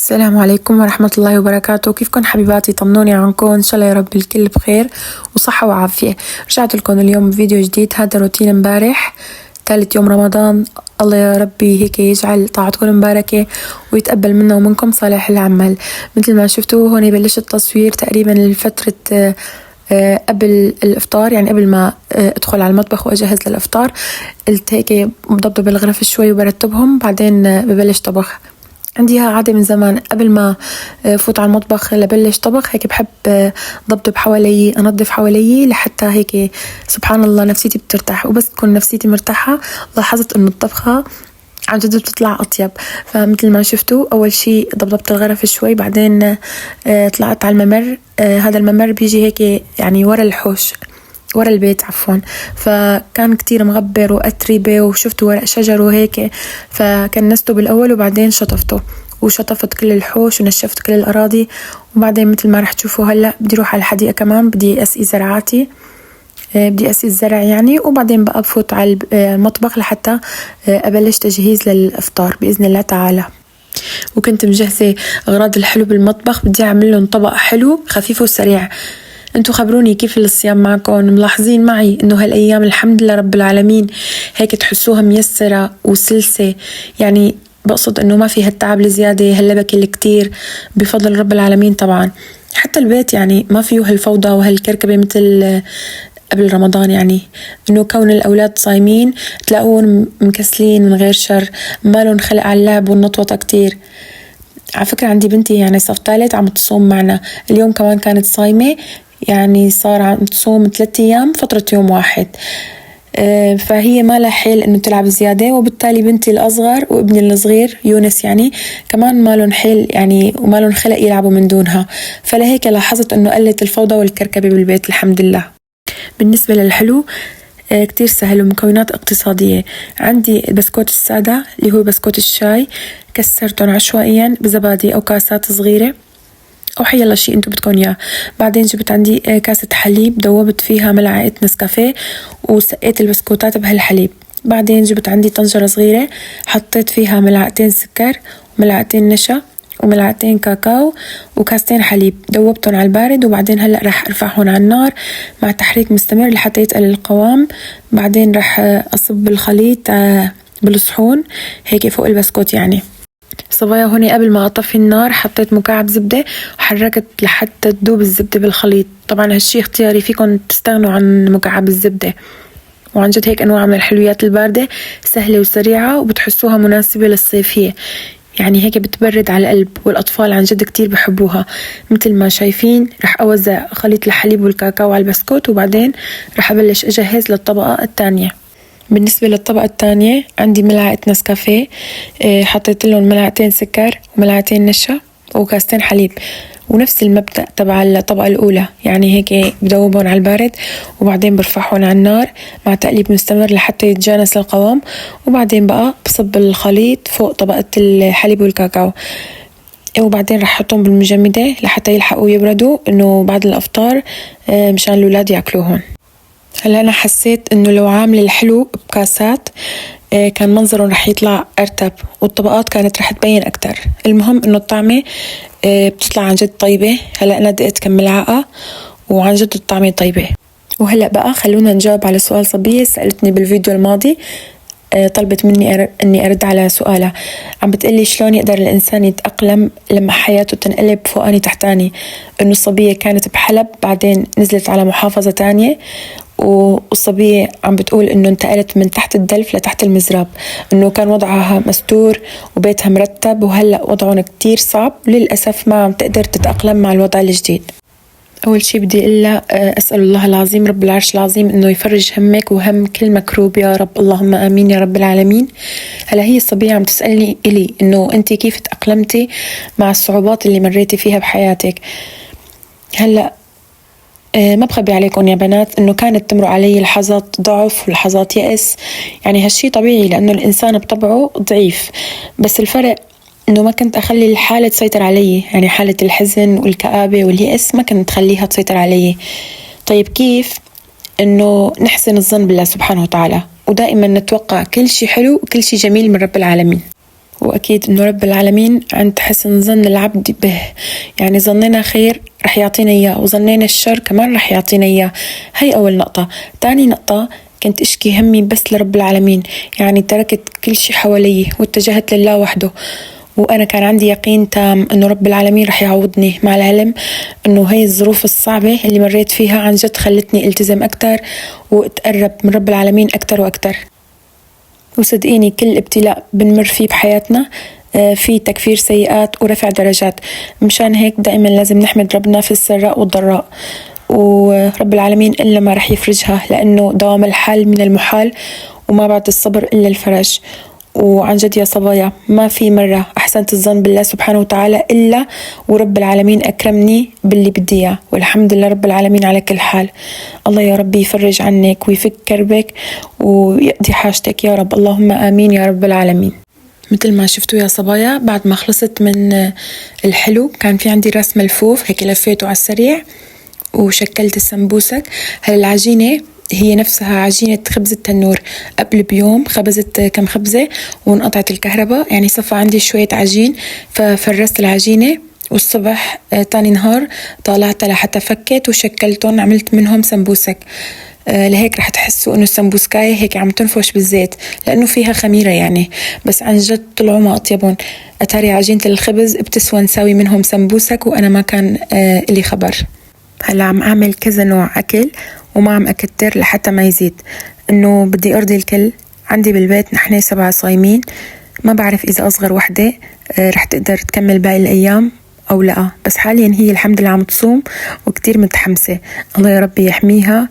السلام عليكم ورحمة الله وبركاته. كيفكن حبيباتي؟ طمنوني عنكم، إن شاء الله يا رب الكل بخير وصحة وعافية. رجعت لكم اليوم بفيديو جديد. هذا روتين امبارح، ثالث يوم رمضان. الله يا ربي هيك يجعل طاعتكم مباركة ويتقبل منا ومنكم صالح العمل. مثل ما شفتوا هون بلش التصوير تقريبا لفترة قبل الإفطار، يعني قبل ما أدخل على المطبخ وأجهز للإفطار. قلت هيك بضبط الغرف شوي وبرتبهم، بعدين ببلش طبخ. عندي عادة من زمان قبل ما فوت على المطبخ لبلش طبخ، هيك بحب ضبط حوالي، أنظف حوالي لحتى هيك سبحان الله نفسيتي بترتاح. وبس تكون نفسيتي مرتاحة لاحظت إنه الطبخة عن جد بتطلع أطيب. فمثل ما شفتوا أول شي ضبطت الغرف شوي، بعدين طلعت على الممر. هذا الممر بيجي هيك يعني ورا الحوش، ورا البيت عفوا. فكان كتير مغبر وأتربة، وشفت ورق شجر وهيك، فكنسته بالأول وبعدين شطفته وشطفت كل الحوش ونشفت كل الأراضي. وبعدين مثل ما رح تشوفوا هلأ بدي روح على الحديقة كمان، بدي أسقي زرعاتي، بدي أسقي الزرع يعني. وبعدين بقى بفوت على المطبخ لحتى أبلش تجهيز للإفطار بإذن الله تعالى. وكنت مجهزة أغراض الحلو بالمطبخ، بدي أعمل لهم طبق حلو خفيف وسريع. انتو خبروني كيف الصيام معكم؟ ملاحظين معي انه هالايام الحمد لله رب العالمين هيك تحسوها ميسرة وسلسة، يعني بقصد انه ما فيها التعب الزيادة، هاللبكة اللي كتير بفضل رب العالمين. طبعا حتى البيت يعني ما فيه هالفوضى وهالكركبة مثل قبل رمضان، يعني انه كون الاولاد صايمين تلاقون مكسلين من غير شر، ما لهم خلق على اللعب والنطوطة كتير. على فكرة عندي بنتي يعني صف ثالث عم تصوم معنا، اليوم كمان كانت صايمة، يعني صار عم تصوم 3 أيام فترة يوم واحد. فهي ما لها حيل انه تلعب زيادة، وبالتالي بنتي الأصغر وابني الصغير يونس يعني كمان ما لهم حيل يعني وما لهم خلق يلعبوا من دونها. فلهيك لاحظت انه قلت الفوضى والكركبة بالبيت الحمد لله. بالنسبة للحلو كتير سهل ومكونات اقتصادية. عندي البسكوت السادة اللي هو بسكوت الشاي، كسرتهم عشوائيا بزبادي أو كاسات صغيرة أو حيلا شي انتو بدكم اياه. بعدين جبت عندي كاسة حليب، دوبت فيها ملعقة نسكافيه وسقيت البسكوتات بهالحليب. بعدين جبت عندي طنجرة صغيرة، حطيت فيها ملعقتين سكر وملعقتين نشا وملعقتين كاكاو وكاستين حليب، دوبتهم على البارد. وبعدين هلأ رح ارفعهم على النار مع تحريك مستمر لحتى يتقل القوام. بعدين رح اصب الخليط بالصحون هيك فوق البسكوت يعني. صبايا هوني قبل ما اطفي النار حطيت مكعب زبدة وحركت لحتى تذوب الزبدة بالخليط. طبعا هالشي اختياري، فيكن تستغنوا عن مكعب الزبدة. وعن جد هيك انواع من الحلويات الباردة سهلة وسريعة وبتحسوها مناسبة للصيفية، يعني هيك بتبرد على القلب، والأطفال عن جد كتير بحبوها. مثل ما شايفين رح أوزع خليط الحليب والكاكاو على البسكوت، وبعدين رح أبلش أجهز للطبقة الثانية. بالنسبة للطبقة الثانية عندي ملعقة نسكافيه، حطيت لهم ملعقتين سكر وملعقتين نشا وكاستين حليب، ونفس المبدأ تبع الطبقة الأولى، يعني هيك بدوبهم على البارد وبعدين برفعهم على النار مع تقليب مستمر لحتى يتجانس القوام. وبعدين بقى بصب الخليط فوق طبقة الحليب والكاكاو، وبعدين رح احطهم بالمجمدة لحتى يلحقوا يبردوا انه بعد الافطار مشان الاولاد ياكلوهن. هلا انا حسيت انه لو عامل الحلو بكاسات كان منظرهم رح يطلع ارتب والطبقات كانت رح تبين اكتر. المهم انه الطعمة بتطلع عن جد طيبة. هلا انا دقت كم ملعقة وعن جد الطعمة طيبة. وهلا بقى خلونا نجاوب على سؤال صبية سألتني بالفيديو الماضي، طلبت مني اني ارد على سؤالها. عم بتقلي شلون يقدر الانسان يتأقلم لما حياته تنقلب فوقاني تحتاني. انه الصبية كانت بحلب بعدين نزلت على محافظة تانية، والصبية عم بتقول انه انتقلت من تحت الدلف لتحت المزراب، انه كان وضعها مستور وبيتها مرتب، وهلأ وضعهم كتير صعب للأسف ما عم تقدر تتأقلم مع الوضع الجديد. أول شي بدي إلا أسأل الله العظيم رب العرش العظيم إنه يفرج همك وهم كل مكروب يا رب، اللهم آمين يا رب العالمين. هلا هي الصبية عم تسألني إلي إنه أنت كيف تأقلمتي مع الصعوبات اللي مريتي فيها بحياتك. هلا ما بخبي عليكم يا بنات إنه كانت تمر علي لحظات ضعف ولحظات يأس، يعني هالشي طبيعي لأنه الإنسان بطبعه ضعيف، بس الفرق إنه ما كنت أخلي الحالة تسيطر علي، يعني حالة الحزن والكآبة واليأس ما كنت تخليها تسيطر علي. طيب كيف؟ إنه نحسن الظن بالله سبحانه وتعالى، ودائما نتوقع كل شي حلو وكل شي جميل من رب العالمين. وأكيد إنه رب العالمين عند حسن ظن العبد به، يعني ظننا خير رح يعطينا إياه، وظننا الشر كمان رح يعطينا إياه. هي أول نقطة. تاني نقطة، كنت أشكي همي بس لرب العالمين، يعني تركت كل شي حوالي واتجهت لله وحده، وأنا كان عندي يقين تام إنه رب العالمين رح يعوضني، مع العلم إنه هي الظروف الصعبة اللي مريت فيها عن جد خلتني التزم أكتر وأتقرب من رب العالمين أكتر وأكتر. وصدقيني كل ابتلاء بنمر فيه بحياتنا في تكفير سيئات ورفع درجات، مشان هيك دائما لازم نحمد ربنا في السراء والضراء، ورب العالمين إلا ما رح يفرجها، لأنه دوام الحال من المحال، وما بعد الصبر إلا الفرج. وعن جد يا صبايا ما في مرة أحسنت الظن بالله سبحانه وتعالى إلا ورب العالمين أكرمني باللي بدي إياه، والحمد لله رب العالمين على كل حال. الله يا ربي يفرج عنك ويفك كربك ويقضي حاجتك يا رب، اللهم آمين يا رب العالمين. مثل ما شفتوا يا صبايا، بعد ما خلصت من الحلو كان في عندي راس ملفوف هيك لفيته على السريع وشكلت السمبوسك. هالعجينة هي نفسها عجينة خبز التنور، قبل بيوم خبزت كم خبزة وانقطعت الكهرباء، يعني صفى عندي شوية عجين، ففرست العجينة، والصبح تاني نهار طالعتها لحتى فكت وشكلتهم، عملت منهم سمبوسك. لهيك رح تحسوا انه السمبوسكاية هيك عم تنفش بالزيت لانه فيها خميرة يعني، بس عن جد طلعوا ما اطيبهم. اتاري عجينة الخبز بتسوى نساوي منهم سمبوسك وانا ما كان لي خبر. هلا عم اعمل كذا نوع اكل وما عم اكتر لحتى ما يزيد، انه بدي ارضي الكل. عندي بالبيت نحن 7 صايمين، ما بعرف اذا اصغر وحدة رح تقدر تكمل باقي الايام او لا، بس حاليا هي الحمد لله عم تصوم وكتير متحمسة. الله يا ربي يحميها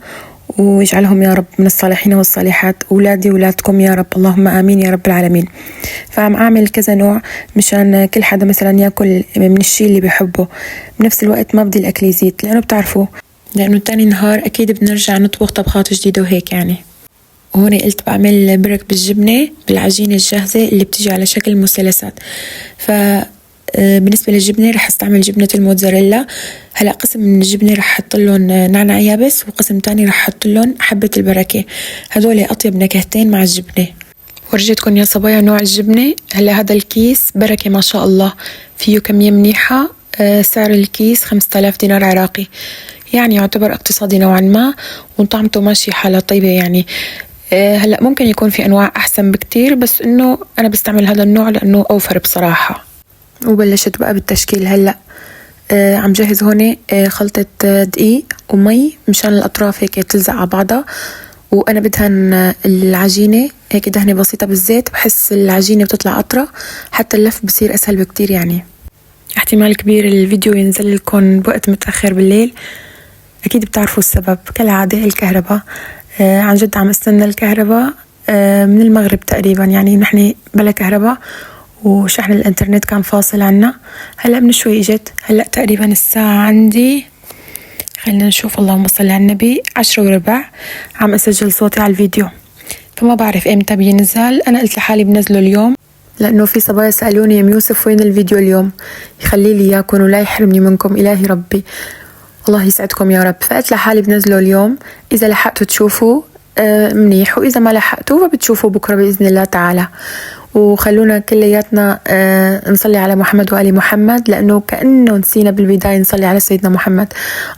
ويجعلهم يا رب من الصالحين والصالحات، أولادي وأولادكم يا رب، اللهم آمين يا رب العالمين. فعم أعمل كذا نوع مشان كل حدا مثلا يأكل من الشي اللي بيحبه، بنفس الوقت ما بدي الأكل يزيد، لأنه بتعرفوا لأنه تاني نهار أكيد بنرجع نطبخ طبخات جديدة وهيك يعني. وهون قلت بعمل برك بالجبنة بالعجينة الجاهزة اللي بتيجي على شكل مثلثات. بالنسبة للجبنة رح استعمل جبنة الموتزاريلا. هلا قسم من الجبنة رح احط لهم نعناع يابس، وقسم تاني رح احط لهم حبة البركة، هدول اطيب نكهتين مع الجبنة. ورجيتكم يا صبايا نوع الجبنة. هلا هذا الكيس بركة ما شاء الله، فيه كمية منيحة. سعر الكيس 5000 دينار عراقي، يعني يعتبر اقتصادي نوعا ما، وطعمته ماشي حالة طيبة يعني. هلا ممكن يكون في انواع احسن بكتير، بس انه انا بستعمل هذا النوع لانه اوفر بصراحة. وبلشت بقى بالتشكيل. هلا عم جهز هون خلطة دقيق ومي مشان الأطراف هيك تلزق على بعضها، وأنا بدهن العجينة هيك دهنة بسيطة بالزيت، بحس العجينة بتطلع أطرى، حتى اللف بصير أسهل بكتير يعني. احتمال كبير الفيديو ينزل لكم بوقت متأخر بالليل، أكيد بتعرفوا السبب، كالعادة الكهرباء. عن جد عم استنى الكهرباء من المغرب تقريبا، يعني نحن بلا كهرباء وشحن الانترنت كان فاصل عنا. هلا من شوي اجت، هلا تقريبا الساعة عندي، خلينا نشوف، اللهم صل على النبي، 10:15. عم اسجل صوتي على الفيديو، فما بعرف امتى بينزل. انا قلت لحالي بنزله اليوم، لانه في صبايا سألوني يا يوسف وين الفيديو اليوم، يخلي لي اياكم ولا يحرمني منكم، الهي ربي الله يسعدكم يا رب. فقلت لحالي بنزله اليوم، اذا لحقتوا تشوفوا منيح، واذا ما لحقتوا فبتشوفوا بكره باذن الله تعالى. وخلونا كلياتنا نصلي على محمد وآل محمد، لأنه كأنه نسينا بالبداية نصلي على سيدنا محمد.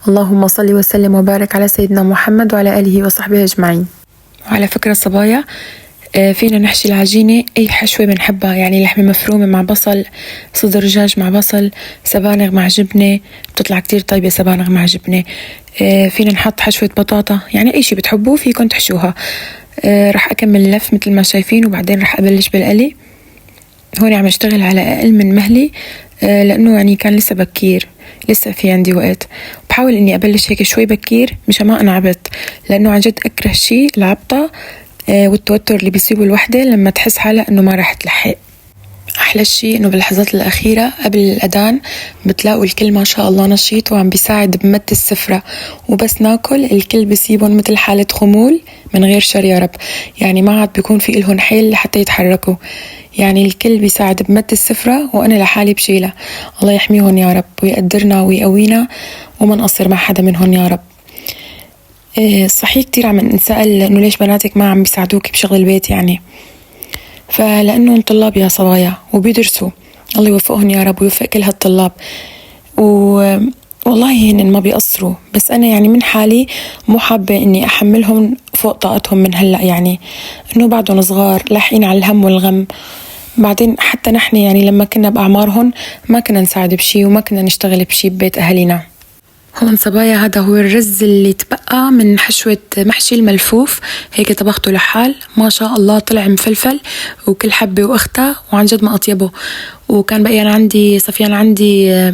اللهم صل وسلم وبارك على سيدنا محمد وعلى آله وصحبه أجمعين. وعلى فكرة صبايا، فينا نحشي العجينة أي حشوة بنحبها، يعني لحمة مفرومة مع بصل، صدر دجاج مع بصل، سبانغ مع جبنة، بتطلع كتير طيبة سبانغ مع جبنة. فينا نحط حشوة بطاطا، يعني أي شي بتحبوه فيكن تحشوها. رح أكمل اللف مثل ما شايفين، وبعدين رح أبلش بالقلي. هون عم اشتغل على أقل من مهلي، لأنه يعني كان لسه بكير، لسه في عندي وقت. بحاول إني أبلش هيك شوي بكير مشان ما أنعبط، لأنه عن جد أكره شي العبطة والتوتر اللي بيصيبوا الوحدة لما تحس حالها إنه ما رح تلحق. أحلى شيء إنه باللحظات الأخيرة قبل الأذان بتلاقوا الكل ما شاء الله نشيط وعم بيساعد بمد السفرة، وبس ناكل الكل بيصيبون مثل حالة خمول من غير شر يا رب، يعني ما عاد بيكون في إلهن حيل لحتى يتحركوا، يعني الكل بيساعد بمد السفرة وأنا لحالي بشيلها. الله يحميهم يا رب ويقدرنا ويقوينا وما نقصر مع حدا منهم يا رب. صحيح كتير عم نسأل إنه ليش بناتك ما عم بيساعدوك بشغل البيت، يعني فلأنهم طلاب يا صبايا وبيدرسوا، الله يوفقهم يا رب ويوفق كل هالطلاب. والله هن ما بيقصروا، بس أنا يعني من حالي مو حابة إني أحملهم فوق طاقتهم من هلأ، يعني إنه بعدهم صغار لاحقين على الهم والغم. بعدين حتى نحن يعني لما كنا بأعمارهم ما كنا نساعد بشي وما كنا نشتغل بشي ببيت أهالينا. هون صبايا هذا هو الرز اللي تبقى من حشوة محشي الملفوف، هيك طبخته لحال ما شاء الله طلع مفلفل وكل حبة وأختها، وعن جد ما أطيبه. وكان بقى أنا عندي صفيان عندي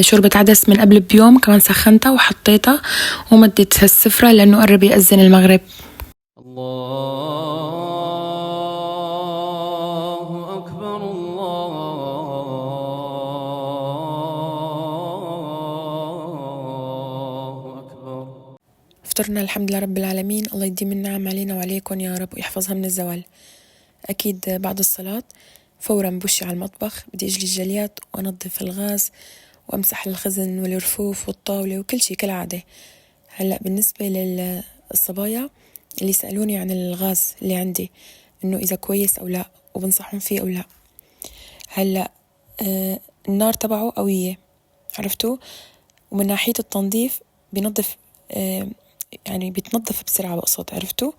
شوربة عدس من قبل بيوم كمان سخنتها وحطيتها ومدت هالسفرة لأنه قرب يأذن المغرب. الله أكبر الله أكبر. فطرنا الحمد لله رب العالمين، الله يديم النعم علينا وعليكم يا رب ويحفظها من الزوال. أكيد بعد الصلاة فورا بوشي على المطبخ، بدي أجلي الجليات وأنظف الغاز وأمسح الخزن والرفوف والطاولة وكل شي كالعادة. هلأ بالنسبة للصبايا اللي سألوني عن الغاز اللي عندي إنه إذا كويس أو لا وبنصحهم فيه أو لا، هلأ النار تبعه قوية، عرفتوا؟ ومن ناحية التنظيف بينظف يعني بيتنظف بسرعة بقصد، عرفتوا؟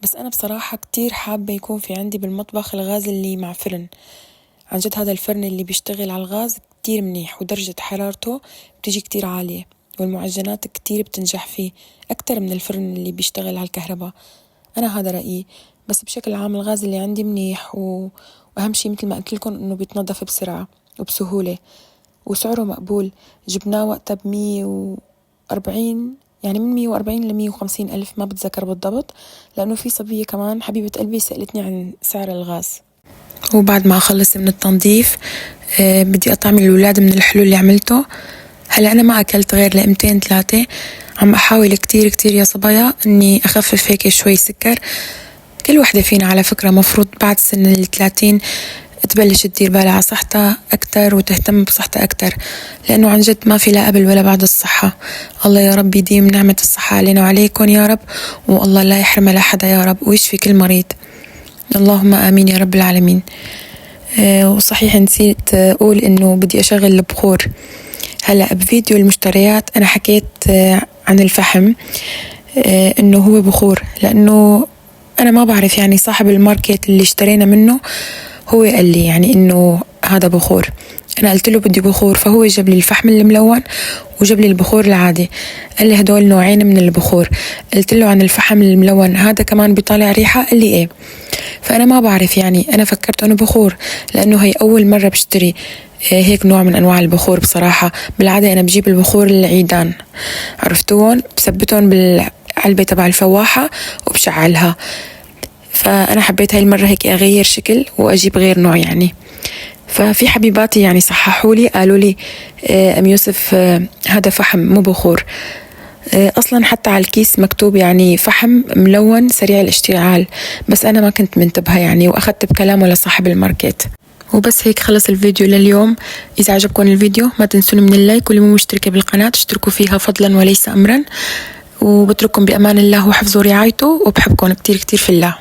بس أنا بصراحة كتير حابة يكون في عندي بالمطبخ الغاز اللي مع فرن. عن جد هذا الفرن اللي بيشتغل على الغاز كتير منيح ودرجة حرارته بتيجي كتير عالية والمعجنات كتير بتنجح فيه أكتر من الفرن اللي بيشتغل على الكهرباء. أنا هذا رأيي، بس بشكل عام الغاز اللي عندي منيح وأهم شي مثل ما قلت لكم إنه بيتنظف بسرعة وبسهولة وسعره مقبول. جبناه وقتها ب140، يعني من 140 ل150 ألف ما بتذكر بالضبط، لأنه في صبية كمان حبيبة قلبي سألتني عن سعر الغاز. وبعد ما أخلص من التنظيف بدي أطعم الأولاد من الحلو اللي عملته. هلأ أنا ما أكلت غير لقمتين 3، عم أحاول كتير يا صبايا إني أخفف هيك شوي سكر. كل وحدة فينا على فكرة مفروض بعد سن 30 تبلش تدير بالها على صحتها أكتر وتهتم بصحتها أكتر، لأنه عن جد ما في لا قبل ولا بعد الصحة. الله يا رب يديم نعمة الصحة علينا وعليكم يا رب، والله لا يحرمها لحدا يا رب ويشفي كل مريض، اللهم آمين يا رب العالمين. وصحيح نسيت أقول إنه بدي أشغل البخور. هلأ بفيديو المشتريات أنا حكيت عن الفحم إنه هو بخور، لأنه أنا ما بعرف يعني صاحب الماركت اللي اشترينا منه هو قال لي يعني إنه هذا بخور. أنا قلت له بدي بخور، فهو جاب لي الفحم الملون وجاب لي البخور العادي. قال لي هدول نوعين من البخور. قلت له عن الفحم الملون هذا كمان بيطالع ريحة؟ قال لي إيه. فأنا ما بعرف يعني، أنا فكرت أنه بخور لأنه هي أول مرة بشتري هيك نوع من أنواع البخور. بصراحة بالعادة أنا بجيب البخور العيدان، عرفتوهم، بثبتهم بالعلبة تبع الفواحة وبشعلها. فأنا حبيت هاي المرة هيك أغير شكل وأجيب غير نوع يعني. ففي حبيباتي يعني صححوا لي قالوا لي أم يوسف هذا فحم مو بخور. أصلا حتى على الكيس مكتوب يعني فحم ملون سريع الاشتعال، بس أنا ما كنت منتبهة يعني وأخذت بكلامه لصاحب الماركت. وبس هيك خلص الفيديو لليوم. إذا عجبكم الفيديو ما تنسوني من اللايك، واللي مو مشتركة بالقناة اشتركوا فيها فضلا وليس أمرا. وبترككم بأمان الله وحفظه ورعايته، وبحبكم كتير في الله.